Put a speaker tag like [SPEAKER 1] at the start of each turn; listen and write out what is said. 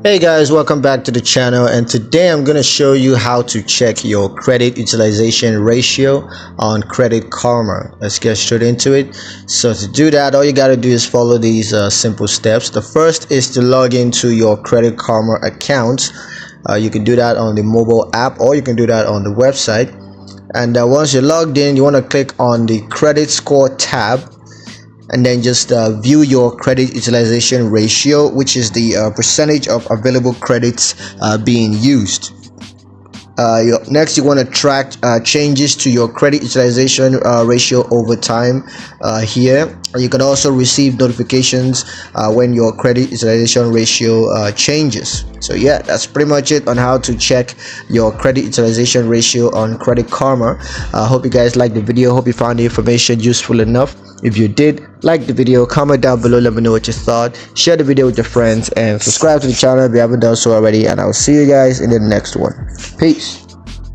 [SPEAKER 1] Hey guys, welcome back to the channel, and today I'm going to show you how to check your credit utilization ratio on Credit Karma. Let's get straight into it. So to do that, all you got to do is follow these simple steps. The first is to log into your Credit Karma account. You can do that on the mobile app, or you can do that on the website. And once you're logged in, you want to click on the credit score tab, and then just view your credit utilization ratio, which is the percentage of available credits being used. Next, you want to track changes to your credit utilization ratio over time. Here you can also receive notifications when your credit utilization ratio changes. So yeah, that's pretty much it on how to check your credit utilization ratio on Credit Karma. Hope you guys liked the video. Hope you found the information useful enough. If you did, like the video, comment down below, let me know what you thought, share the video with your friends, and subscribe to the channel if you haven't done so already, and I'll see you guys in the next one. Peace.